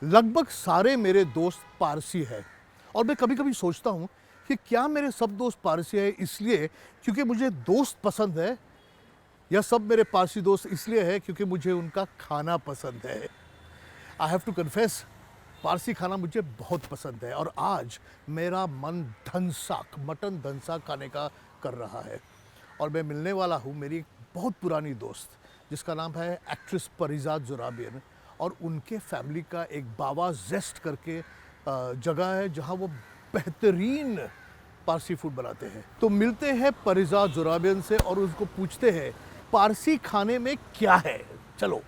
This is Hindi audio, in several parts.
लगभग सारे मेरे दोस्त पारसी हैं और मैं कभी कभी सोचता हूँ कि क्या मेरे सब दोस्त पारसी हैं इसलिए क्योंकि मुझे दोस्त पसंद है, या सब मेरे पारसी दोस्त इसलिए है क्योंकि मुझे उनका खाना पसंद है। I have to confess, Parsi खाना मुझे बहुत पसंद है और आज मेरा मन धनसाक, मटन धनसाक खाने का कर रहा है। और मैं मिलने वाला हूँ मेरी एक बहुत पुरानी दोस्त जिसका नाम है एक्ट्रेस परिजात ज़ोराबियन, और उनके फैमिली का एक बाबा जेस्ट करके जगह है जहाँ वो बेहतरीन पारसी फूड बनाते हैं। तो मिलते हैं परिजात ज़ोराबियन से और उसको पूछते हैं पारसी खाने में क्या है। चलो।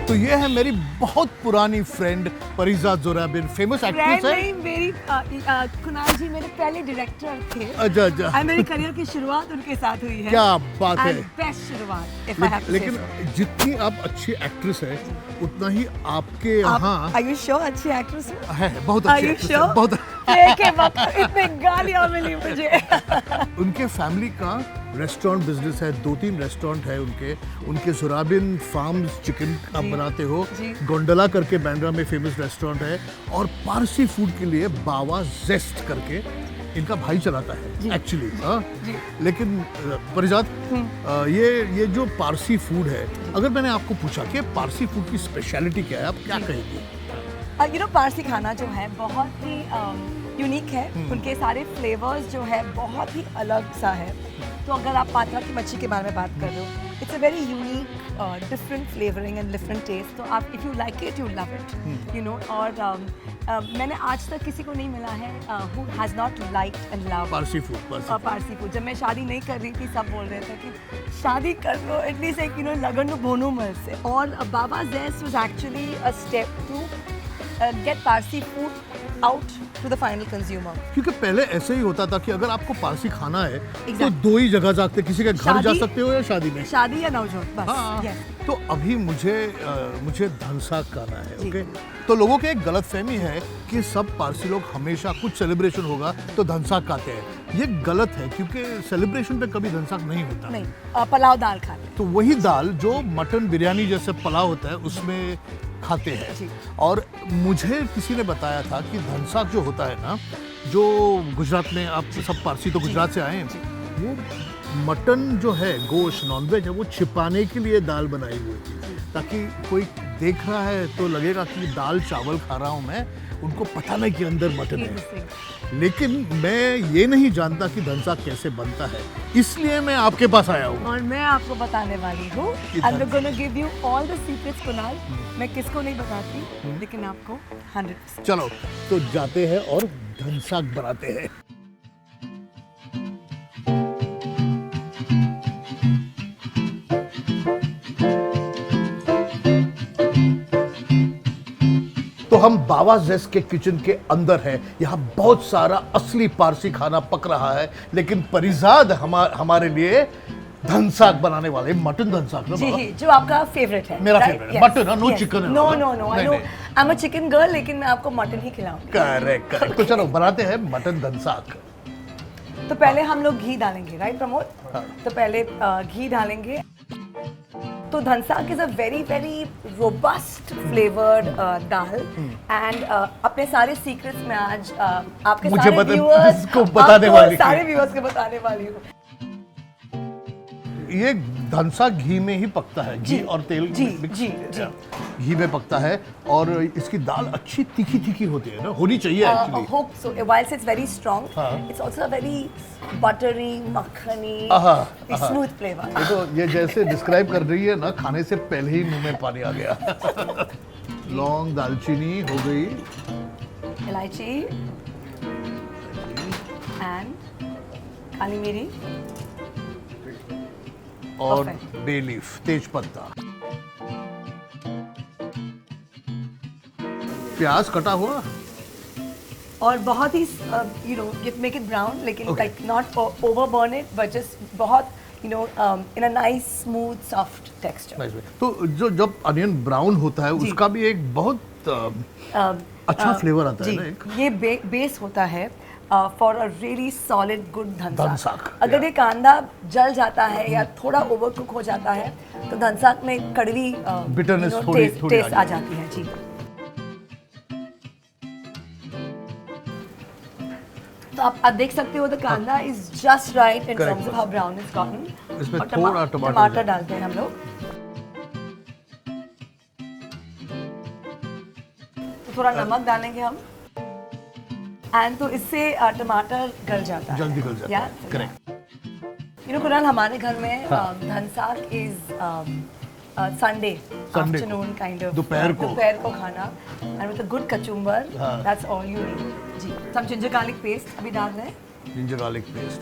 तो ये है मेरी बहुत पुरानी फ्रेंड परिजात ज़ोराबियन, फेमस एक्ट्रेस है। नहीं, मेरी कुणाल जी मेरे पहले डायरेक्टर थे। अच्छा अच्छा। और मेरी करियर की शुरुआत उनके साथ हुई है। क्या बात है। बेस्ट शुरुआत, if I have to say लेकिन so. जितनी आप अच्छी एक्ट्रेस है उतना ही आपके यहाँ Are you sure अच्छी एक्ट्रेस हो? है, बहुत Are अच्छी you एक्ट्रेस sure? है, बहुत। देखे वक्त इतने गालियाँ मिली मुझे। उनके फैमिली का रेस्टोरेंट बिजनेस है, 2-3 रेस्टोरेंट है उनके ज़ोराबियन फार्म्स चिकन आप बनाते हो, जी। गोंडला करके बांद्रा में फेमस रेस्टोरेंट है, और पारसी फूड के लिए बाबा जेस्ट करके इनका भाई चलाता है एक्चुअली। जी। लेकिन परिजात, ये जो पारसी फूड है, अगर मैंने आपको पूछा कि पारसी फूड की स्पेशलिटी क्या है, आप क्या कहेंगे? पारसी खाना जो है बहुत ही यूनिक है। उनके सारे फ्लेवर्स जो है बहुत ही अलग सा है। तो अगर आप पात्रा की मच्छी के बारे में बात कर रहे हो, it's a very unique different flavouring and different taste. तो आप if you like it you love it, you know. और मैंने आज तक किसी को नहीं मिला है who has not liked and love Parsi food. जब मैं शादी नहीं कर रही थी सब बोल रहे थे कि शादी कर लो एटलीस्ट एक लगन बोनो मल से। और बाबा just was actually a step to get Parsi food out to the final consumer. क्योंकि पहले ऐसे ही होता था कि अगर आपको पारसी खाना है तो Exactly. 2 ही जगह जाते, किसी के घर जा सकते हो या शादी में। शादी या नवजोत बस। हाँ। Yes. तो अभी मुझे धनसाक खाना है। ओके। तो लोगों के एक गलत फहमी है कि सब पारसी लोग हमेशा कुछ सेलिब्रेशन होगा तो धनसाक खाते हैं। ये गलत है क्योंकि सेलिब्रेशन पे कभी धनसाक नहीं होता। नहीं, पुलाव दाल खाते हैं। तो वही दाल जो मटन बिरयानी जैसे पुलाव होता है उसमें खाते हैं। और मुझे किसी ने बताया था कि धनसाक जो होता है ना, जो गुजरात में, आप सब पारसी तो गुजरात से आए हैं, वो मटन जो है, गोश्त नॉनवेज है, वो छिपाने के लिए दाल बनाई हुई थी ताकि कोई देख रहा है तो लगेगा कि दाल चावल खा रहा हूँ मैं, उनको पता नहीं कि अंदर मटन है। लेकिन मैं ये नहीं जानता कि धनसाक कैसे बनता है, इसलिए मैं आपके पास आया हूँ और मैं आपको बताने वाली हूँ। I'm gonna give you all the secrets, Kunal. मैं किसको नहीं बताती, लेकिन आपको 100%। चलो तो जाते हैं और धनसाक बनाते हैं। तो हम बाबा जेस्ट के किचन के अंदर है। यहाँ बहुत सारा असली पारसी खाना पक रहा है, लेकिन परिजात हमारे लिए धनसाक बनाने वाले, मटन धनसाक ना जी बाबा? जी, जो आपका फेवरेट है। मेरा फेवरेट है mutton, no chicken. No no no, I am a chicken girl, लेकिन मैं आपको मटन ही खिलाऊंगी। करेक्ट। तो चलो बनाते हैं मटन धनसाक। तो पहले हम लोग घी डालेंगे, राइट प्रमोद? हाँ। तो पहले घी डालेंगे। तो dhansak is a very very robust flavoured dal, and अपने सारे सीक्रेट्स में आज आपके मुझे सारे व्यूअर्स को बताने वाली हूँ। सारे व्यूअर्स को बताने वाली हूँ। ये धनसाक घी में ही पकता है, घी और तेल मिक्स। घी में पकता है और इसकी दाल अच्छी तीखी तीखी होती है ना, होनी चाहिए actually. hope so. Whilst it's very strong, it's also a very buttery, makhani, smooth flavor. ये जैसे डिस्क्राइब कर रही है ना, खाने से पहले ही मुंह में पानी आ गया। लौंग, दालचीनी हो गई, इलायची and काली मिरी और बे लीफ, तेज पत्ता। प्याज कटा हुआ। और बहुत ही you know you make it brown लेकिन Okay. Like not over burn it but just बहुत you know in a nice smooth soft texture. Nice. तो जो जब अनियन ब्राउन होता है जी। उसका भी एक बहुत अच्छा फ्लेवर आता है ना एक। ये बेस होता है for a really solid good dhansak. Dhansak, अगर yeah. ये कांदा जल जाता है या थोड़ा ओवर कुक हो जाता है तो धनसाक में कड़वी Bitterness थोड़ी टेस्ट आ आ जाती है जी। तो आप देख सकते हो द कांदा is just right in Correct. Terms of how brown is gotten. इसमें और थोड़ा टमाटर टमाटर डालते हैं हम लोग। तो थोड़ा नमक डालेंगे हम एंड तो इससे टमाटर गल जाता है, जल्दी गल जाता है। करेक्ट। यू नो कुणाल, हमारे घर में dhansak is Sunday afternoon kind of दोपहर को खाना and with a good kachumber, हाँ। That's all you need ji. हम जिंजर गार्लिक पेस्ट अभी डाल रहे हैं। Ginger garlic paste.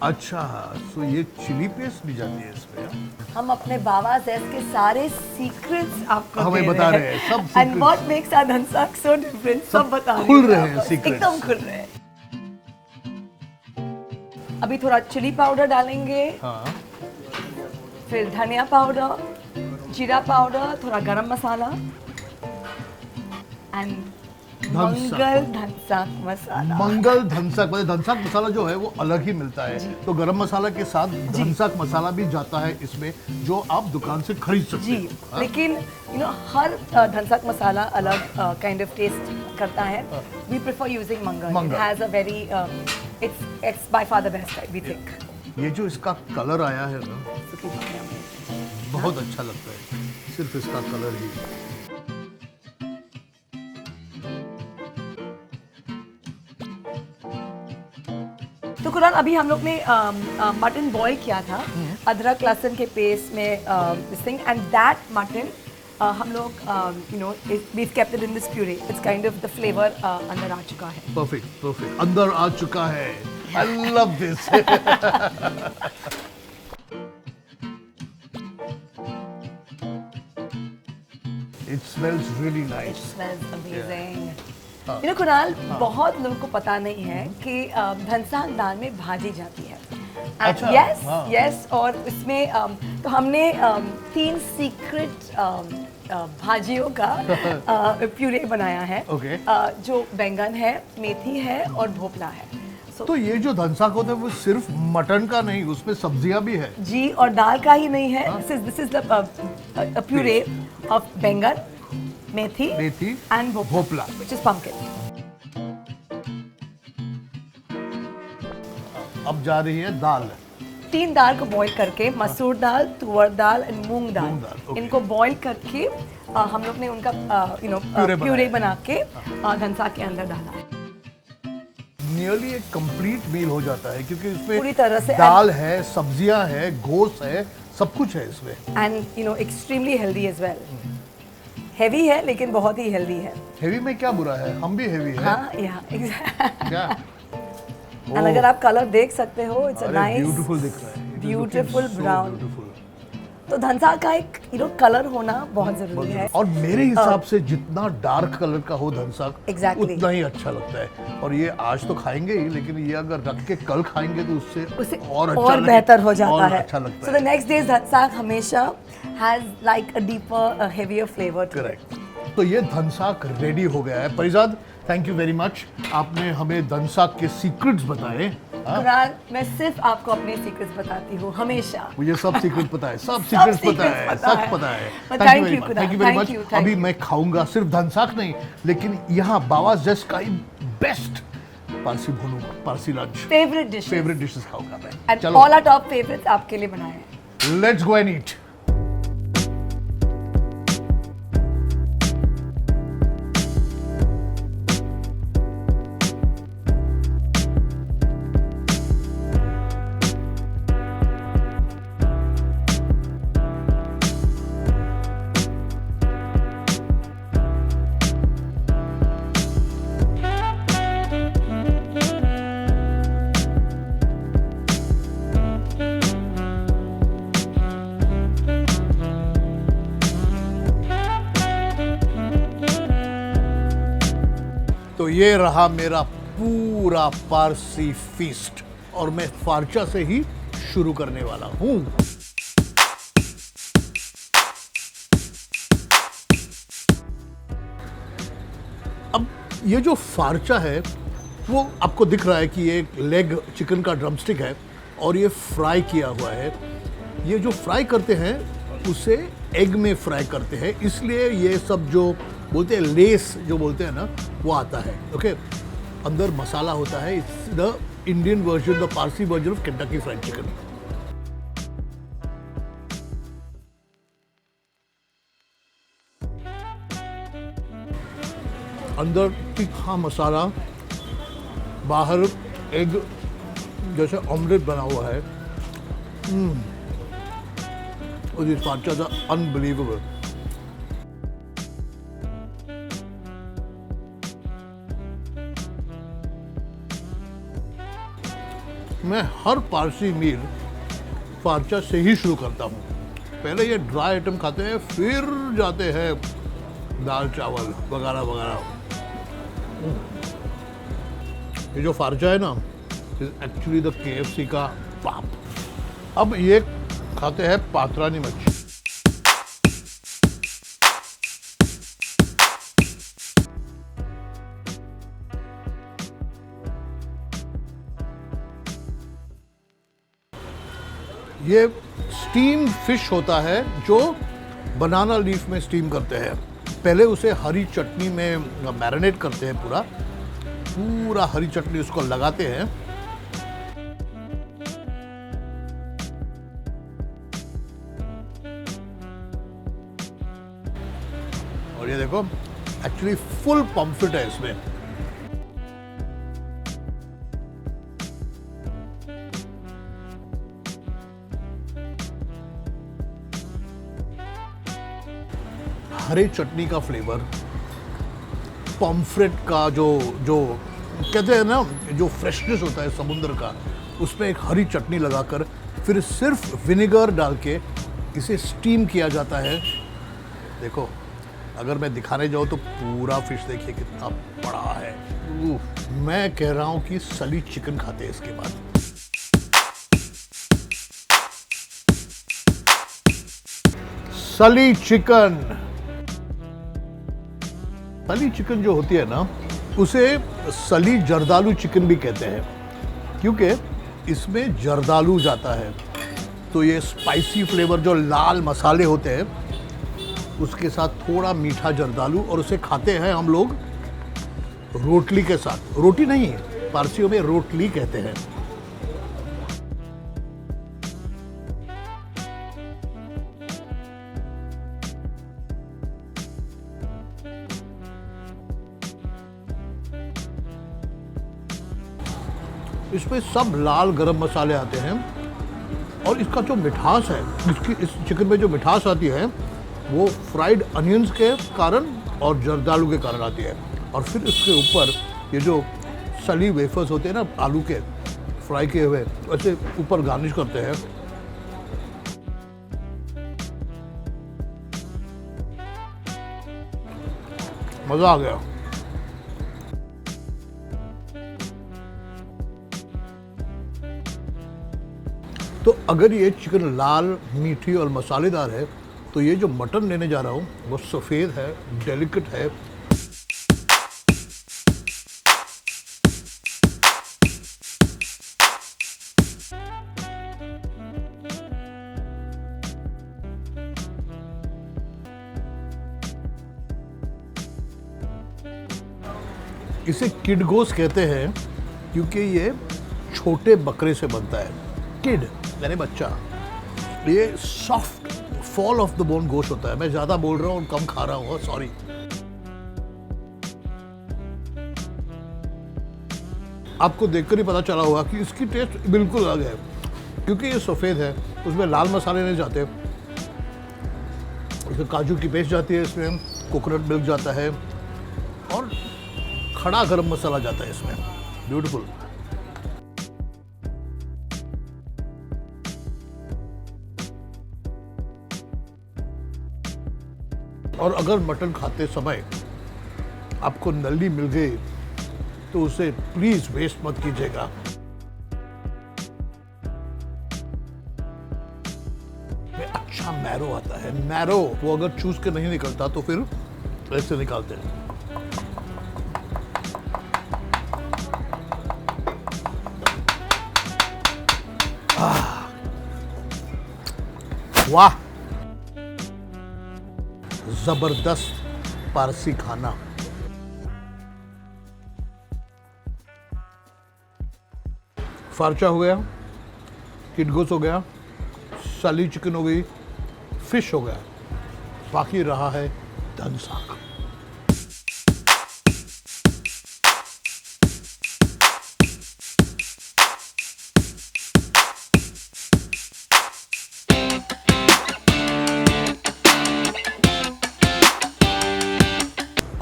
अच्छा, सो ये चिली पेस्ट भी जाती है इसमें हाँ? हम अपने बाबा जैस के सारे सीक्रेट्स आपको हमें दे बता रहे रहे हैं, सब and secrets। What makes our dhansak so different सब बता रहे खुल हैं रहे हैं आपको। secrets। एकदम खुल रहे हैं। अभी थोड़ा चिली पाउडर डालेंगे, हाँ। फिर धनिया पाउडर, जीरा पाउडर, थोड़ा गरम मसाला एंड मंगल धनसाक मसाला। मंगल धनसाक मतलब धनसाक मसाला जो है वो अलग ही मिलता है। तो गरम मसाला के साथ धनसाक मसाला भी जाता है इसमें, जो आप दुकान से खरीद सकते जी हैं हाँ? लेकिन यू नो हर धनसाक मसाला अलग काइंड ऑफ टेस्ट करता है। We prefer using Mangal. Mangal. It has a very it's by far the best we think. ये जो इसका कलर आया है ना बहुत अच्छा लगता है, सिर्फ इसका कलर ही। तो कुरान, अभी हम लोग ने मटन बॉईल किया था अदरक लहसुन के पेस्ट में this thing and that mutton हम लोग you know we kept it in this puree. It's kind of the flavour अंदर आ चुका है। परफेक्ट परफेक्ट, अंदर आ चुका है। I love this. It smells really It nice. smells amazing. You know Kunal, बहुत लोगों को पता नहीं है कि धनसाक दाल में भाजी जाती है। अच्छा, यस हाँ। यस, और इसमें तो हमने 3 सीक्रेट भाजियों का प्यूरे बनाया है। Okay. जो बैंगन है, मेथी है और भोपला है। So, तो ये जो धनसाक होता है वो सिर्फ मटन का नहीं, उसमें सब्जियां भी है। जी, और दाल का ही नहीं है। This is the puree of बैंगन, मेथी and Bhopal. which is pumpkin. अब जा रही है दाल। 3 दाल को बॉईल करके, मसूर दाल, तुअर दाल एंड मूंग मूंग दाल, दाल, okay. इनको बॉईल करके हम लोग ने उनका यू नो प्यूरे बना के धनसाक के अंदर डाला है। नियरली एक कंप्लीट मील हो जाता है क्योंकि पूरी इसमें तरह से दाल है, सब्जियां है, गोश्त है, सब कुछ है इसमें। And you know extremely healthy as well. Heavy है लेकिन बहुत ही हेल्दी है। हेवी में क्या बुरा है, हम भी हेवी है। हाँ या क्या? एंड अगर आप कलर देख सकते हो, इट्स अ नाइस ब्यूटीफुल दिख रहा है। It is looking beautiful so brown. beautiful. तो धनसाक का एक यू नो कलर होना बहुत जरूरी है। और मेरे हिसाब से जितना डार्क कलर का हो धनसाक Exactly. उतना ही अच्छा लगता है। और ये आज तो खाएंगे ही, लेकिन ये अगर रख के कल खाएंगे तो उससे उसे और अच्छा और बेहतर हो और जाता है। अच्छा लगता सो है। द नेक्स्ट डे धनसाक हमेशा has like a deeper heavier flavour to it. Correct. तो ये धनसाक रेडी हो गया है। Parizad, thank you very much, आपने हमें धनसाक के सीक्रेट्स बताए। हाँ? कुरान, मैं सिर्फ आपको अपने सीक्रेट्स बताती हूँ हमेशा। मुझे सब सीक्रेट पता है, सब सीक्रेट्स पता secrets है, पता सच है। पता है। But thank you thank very you, much, Kunal. Thank you very Thank much. you, thank अभी you. मैं खाऊंगा सिर्फ धनसाक नहीं, लेकिन यहाँ बाबा जस्ट का ही बेस्ट पारसी भोनू, Parsi lunch, favourite dish favourite dishes खाऊंगा मैं। एंड चलो, ऑल आर टॉप फेवरेट्स आपके लिए बनाए हैं। Let's go and eat. तो ये रहा मेरा पूरा पारसी फीस्ट और मैं फारचा से ही शुरू करने वाला हूं। अब ये जो फारचा है वो आपको दिख रहा है कि ये एक लेग चिकन का ड्रमस्टिक है और ये फ्राई किया हुआ है। ये जो फ्राई करते हैं उसे एग में फ्राई करते हैं, इसलिए ये सब जो बोलते हैं लेस जो बोलते हैं ना वो आता है। ओके, अंदर मसाला होता है। It's the Indian version, the Parsi version of Kentucky fried chicken. अंदर तीखा मसाला, बाहर एग जैसे ऑमलेट बना हुआ है। और दिस फारचा इज अनबिलीवेबल। मैं हर पारसी मील फारचा से ही शुरू करता हूँ। पहले ये ड्राई आइटम खाते हैं, फिर जाते हैं दाल चावल वगैरह वगैरह। ये जो फारचा है ना, इज एक्चुअली द KFC का पाप। अब ये खाते हैं पात्रानी मच्छी। ये स्टीम फिश होता है जो बनाना लीफ में स्टीम करते हैं। पहले उसे हरी चटनी में मैरिनेट करते हैं, पूरा हरी चटनी उसको लगाते हैं। और ये देखो एक्चुअली फुल पम्फ्रेट है इसमें। हरे चटनी का फ्लेवर, पॉम्फ्रेट का जो कहते हैं ना, जो फ्रेशनेस होता है समुद्र का, उसमें एक हरी चटनी लगाकर फिर सिर्फ विनेगर डाल के इसे स्टीम किया जाता है। देखो, अगर मैं दिखाने जाऊँ तो पूरा फिश देखिए कितना बड़ा है। मैं कह रहा हूँ कि सली चिकन खाते हैं इसके बाद। सली चिकन। सली चिकन जो होती है ना, उसे सली जर्दालू चिकन भी कहते हैं, क्योंकि इसमें जर्दालू जाता है। तो ये स्पाइसी फ्लेवर, जो लाल मसाले होते हैं, उसके साथ थोड़ा मीठा जर्दालू, और उसे खाते हैं हम लोग रोटली के साथ। रोटी नहीं, पारसियों में रोटली कहते हैं। इसमें सब लाल गरम मसाले आते हैं, और इसका जो मिठास है, इस चिकन में जो मिठास आती है वो फ्राइड अनियंस के कारण और जर्दालू के कारण आती है। और फिर इसके ऊपर ये जो सली वेफर्स होते हैं ना, आलू के फ्राई किए हुए, वैसे ऊपर गार्निश करते हैं। मज़ा आ गया। तो अगर ये चिकन लाल, मीठी और मसालेदार है, तो ये जो मटन लेने जा रहा हूँ वो सफ़ेद है, डेलिकेट है। इसे किड गोश्त कहते हैं क्योंकि ये छोटे बकरे से बनता है। किड यानी बच्चा। ये soft fall of the bone गोश्त होता है। मैं ज़्यादा बोल रहा हूँ और कम खा रहा हूँ, सॉरी। आपको देखकर ही पता चला होगा कि इसकी टेस्ट बिल्कुल अलग है, क्योंकि ये सफ़ेद है, उसमें लाल मसाले नहीं जाते। इसमें काजू की पेस्ट जाती है, इसमें कोकोनट मिल्क जाता है, और खड़ा गरम मसाला जाता है इसमें। ब्यूटीफुल। और अगर मटन खाते समय आपको नली मिल गई तो उसे प्लीज वेस्ट मत कीजिएगा। में अच्छा मैरो आता है, मैरो वो अगर चूस के नहीं निकलता तो फिर ऐसे निकालते हैं। वाह, जबरदस्त पारसी खाना। फारचा हो गया, किडगोस हो गया, साली चिकन हो गई, फिश हो गया, बाकी रहा है धनसाक।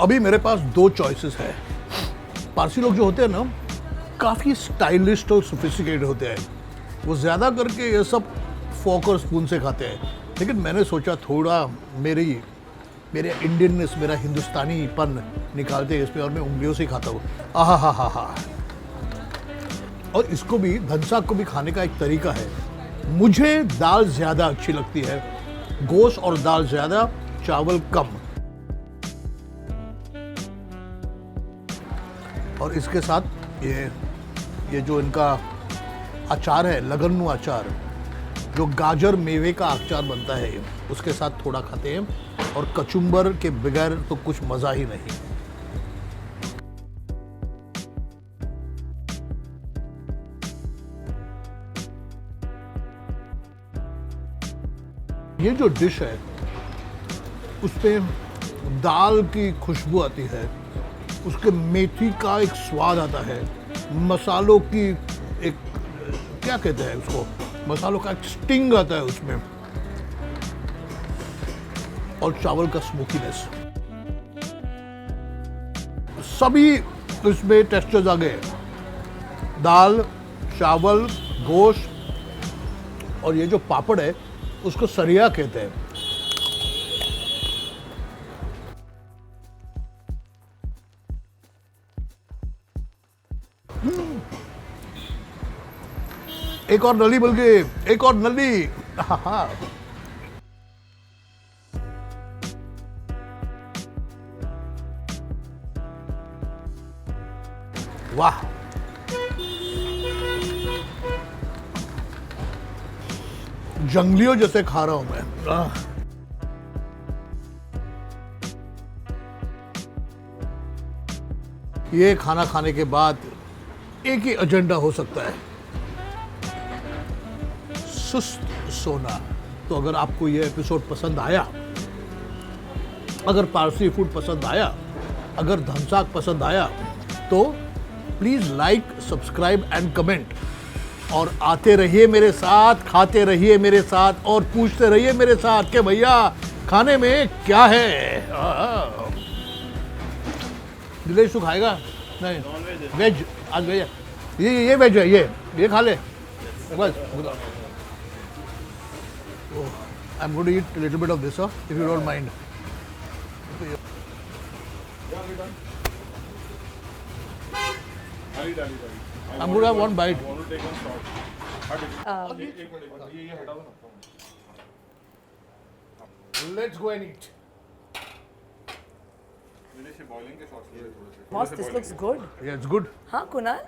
अभी मेरे पास दो चॉइसेस है। पारसी लोग जो होते हैं ना, काफ़ी स्टाइलिस्ट और सोफिस्टिकेटेड होते हैं। वो ज़्यादा करके ये सब फोक और स्पून से खाते हैं, लेकिन मैंने सोचा थोड़ा मेरे इंडियननेस, मेरा हिंदुस्तानीपन निकालते हैं इसमें, और मैं उंगलियों से ही खाता हूँ। आहा हा हा हा। और इसको भी, धनसाक को भी खाने का एक तरीका है। मुझे दाल ज़्यादा अच्छी लगती है, गोश्त और दाल ज़्यादा, चावल कम। और इसके साथ ये जो इनका अचार है, लगन्नू अचार, जो गाजर मेवे का अचार बनता है, उसके साथ थोड़ा खाते हैं। और कचुम्बर के बगैर तो कुछ मज़ा ही नहीं। ये जो डिश है उसमें दाल की खुशबू आती है, उसके मेथी का एक स्वाद आता है, मसालों की एक, क्या कहते हैं उसको, मसालों का एक स्टिंग आता है उसमें, और चावल का स्मोकीनेस, सभी इसमें टेक्सचर्स आ गए। दाल, चावल, गोश्त, और ये जो पापड़ है उसको सरिया कहते हैं। एक और नली, बल्कि एक और नली। वाह, जंगलियों जैसे खा रहा हूं मैं। ये खाना खाने के बाद एक ही एजेंडा हो सकता है, सुस्त सोना। तो अगर आपको ये एपिसोड पसंद आया, अगर पारसी फूड पसंद आया, अगर धनसाक पसंद आया, तो please like, subscribe and comment. और आते रहिए मेरे साथ, खाते रहिए मेरे साथ, और पूछते रहिए मेरे साथ कि भैया खाने में क्या है। दिलेश तू खाएगा? नहीं, वेज आज भैया, ये वेज है, ये खा ले बस। I'm going to eat a little bit of this, if you don't mind. I'm going to have one bite. Let's go and eat. Boss, this looks good. Yeah, it's good. हाँ कुणाल,